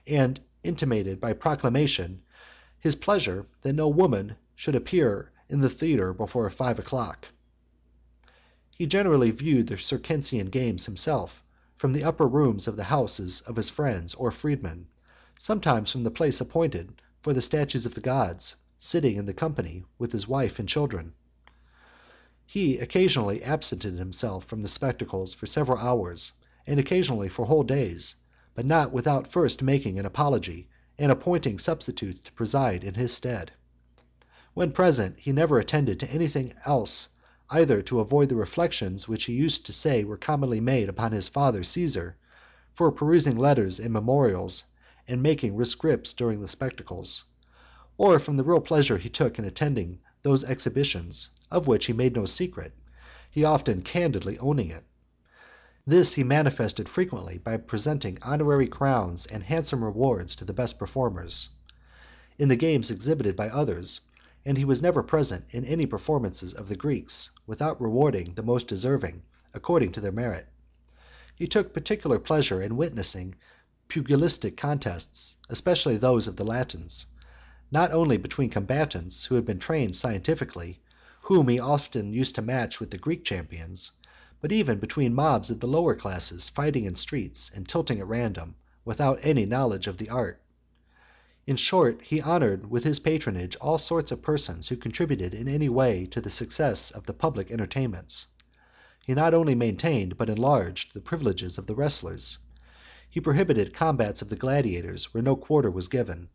and intimated by proclamation his pleasure that no woman should appear in the theatre before 5 o'clock. He generally viewed the Circensian games himself from the upper rooms of the houses of his friends or freedmen, sometimes from the place appointed for the statues of the gods, sitting in the company with his wife and children. He occasionally absented himself from the spectacles for several hours, and occasionally for whole days, but not without first making an apology, and appointing substitutes to preside in his stead. When present, he never attended to anything else, either to avoid the reflections which he used to say were commonly made upon his father Caesar, for perusing letters and memorials, and making rescripts during the spectacles, or from the real pleasure he took in attending those exhibitions, of which he made no secret, he often candidly owning it. This he manifested frequently by presenting honorary crowns and handsome rewards to the best performers, in the games exhibited by others, and he was never present in any performances of the Greeks without rewarding the most deserving, according to their merit. He took particular pleasure in witnessing pugilistic contests, especially those of the Latins, not only between combatants who had been trained scientifically, whom he often used to match with the Greek champions, but even between mobs of the lower classes fighting in streets and tilting at random, without any knowledge of the art. In short, he honored with his patronage all sorts of persons who contributed in any way to the success of the public entertainments. He not only maintained, but enlarged, the privileges of the wrestlers. He prohibited combats of the gladiators where no quarter was given.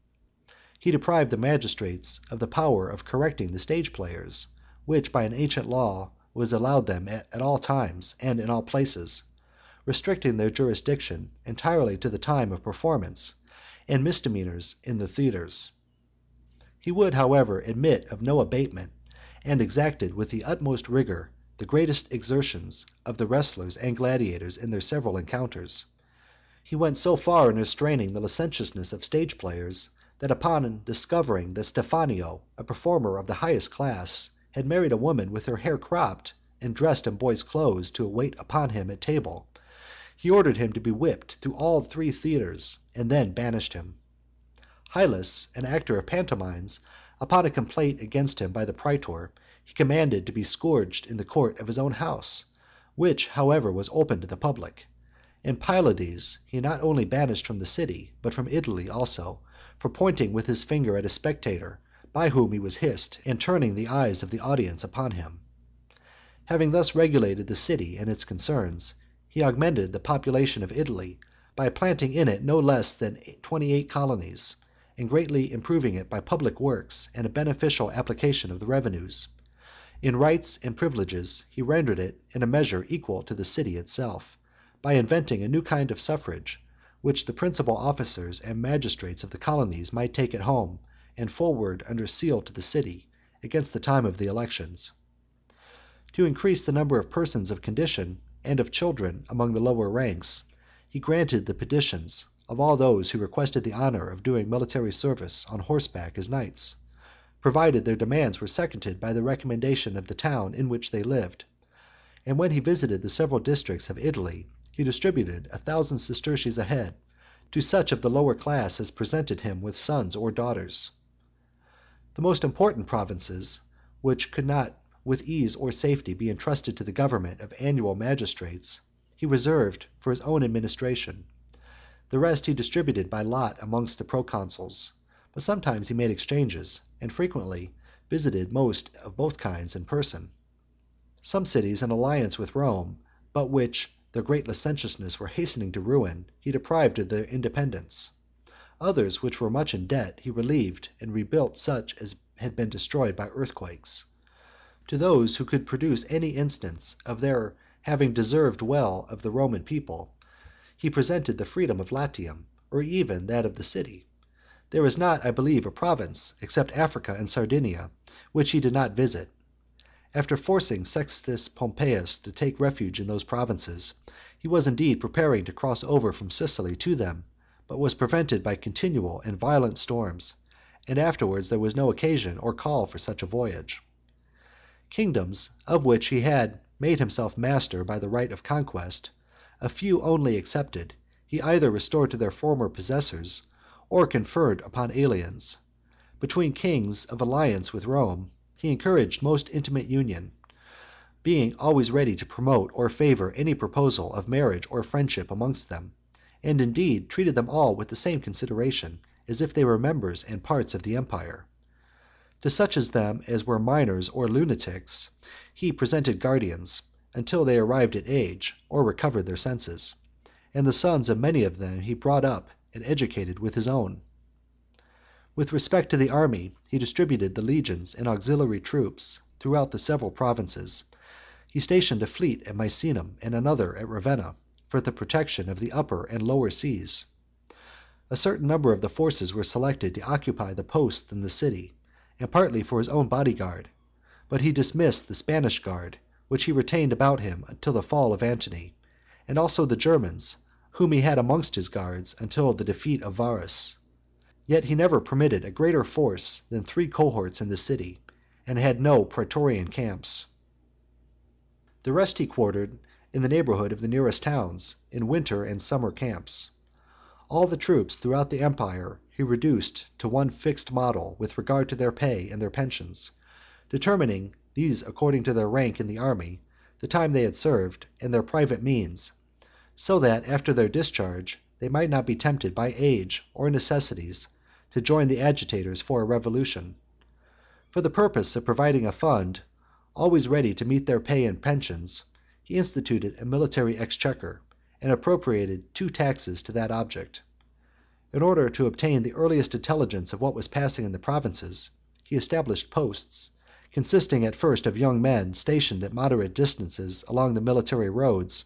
He deprived the magistrates of the power of correcting the stage players, which by an ancient law was allowed them at all times and in all places, restricting their jurisdiction entirely to the time of performance and misdemeanors in the theatres. He would, however, admit of no abatement, and exacted with the utmost rigor the greatest exertions of the wrestlers and gladiators in their several encounters. He went so far in restraining the licentiousness of stage players, that upon discovering that Stephanio, a performer of the highest class, had married a woman with her hair cropped and dressed in boy's clothes to wait upon him at table, he ordered him to be whipped through all 3 theatres, and then banished him. Hylas, an actor of pantomimes, upon a complaint against him by the praetor, he commanded to be scourged in the court of his own house, which, however, was open to the public. And Pylades he not only banished from the city, but from Italy also, for pointing with his finger at a spectator, by whom he was hissed, and turning the eyes of the audience upon him. Having thus regulated the city and its concerns, he augmented the population of Italy by planting in it no less than 28 colonies, and greatly improving it by public works and a beneficial application of the revenues. In rights and privileges he rendered it in a measure equal to the city itself, by inventing a new kind of suffrage, which the principal officers and magistrates of the colonies might take at home and forward under seal to the city against the time of the elections. To increase the number of persons of condition and of children among the lower ranks, he granted the petitions of all those who requested the honor of doing military service on horseback as knights, provided their demands were seconded by the recommendation of the town in which they lived. And when he visited the several districts of Italy, he distributed 1,000 sesterces a head to such of the lower class as presented him with sons or daughters. The most important provinces, which could not with ease or safety be entrusted to the government of annual magistrates, he reserved for his own administration. The rest he distributed by lot amongst the proconsuls, but sometimes he made exchanges, and frequently visited most of both kinds in person. Some cities in alliance with Rome, but which their great licentiousness were hastening to ruin, he deprived of their independence. Others which were much in debt he relieved and rebuilt such as had been destroyed by earthquakes. To those who could produce any instance of their having deserved well of the Roman people, he presented the freedom of Latium, or even that of the city. There is not, I believe, a province, except Africa and Sardinia, which he did not visit. After forcing Sextus Pompeius to take refuge in those provinces, he was indeed preparing to cross over from Sicily to them, but was prevented by continual and violent storms, and afterwards there was no occasion or call for such a voyage. Kingdoms, of which he had made himself master by the right of conquest, a few only excepted, he either restored to their former possessors, or conferred upon aliens. Between kings of alliance with Rome, he encouraged most intimate union, being always ready to promote or favor any proposal of marriage or friendship amongst them, and indeed treated them all with the same consideration, as if they were members and parts of the empire. To such of them as were minors or lunatics, he presented guardians, until they arrived at age, or recovered their senses; and the sons of many of them he brought up and educated with his own. With respect to the army, he distributed the legions and auxiliary troops throughout the several provinces. He stationed a fleet at Misenum and another at Ravenna, for the protection of the upper and lower seas. A certain number of the forces were selected to occupy the posts in the city, and partly for his own bodyguard; but he dismissed the Spanish guard, which he retained about him until the fall of Antony, and also the Germans, whom he had amongst his guards until the defeat of Varus. Yet he never permitted a greater force than 3 cohorts in the city, and had no praetorian camps. The rest he quartered in the neighborhood of the nearest towns, in winter and summer camps. All the troops throughout the empire he reduced to one fixed model with regard to their pay and their pensions, determining these according to their rank in the army, the time they had served, and their private means, so that after their discharge they might not be tempted by age or necessities to join the agitators for a revolution. For the purpose of providing a fund always ready to meet their pay and pensions, he instituted a military exchequer, and appropriated 2 taxes to that object. In order to obtain the earliest intelligence of what was passing in the provinces, he established posts, consisting at first of young men stationed at moderate distances along the military roads,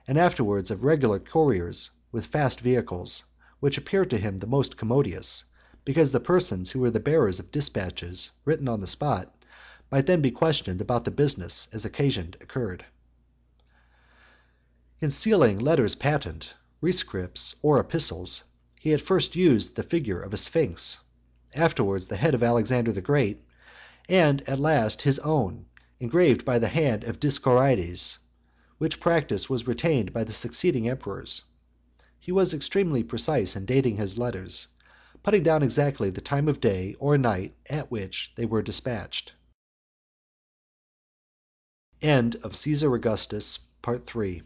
and afterwards of regular couriers with fast vehicles, which appeared to him the most commodious, because the persons who were the bearers of dispatches written on the spot might then be questioned about the business as occasion occurred. In sealing letters patent, rescripts, or epistles, he at first used the figure of a sphinx, afterwards the head of Alexander the Great, and at last his own, engraved by the hand of Dioscorides, which practice was retained by the succeeding emperors. He was extremely precise in dating his letters, putting down exactly the time of day or night at which they were dispatched. End of Caesar Augustus, Part 3.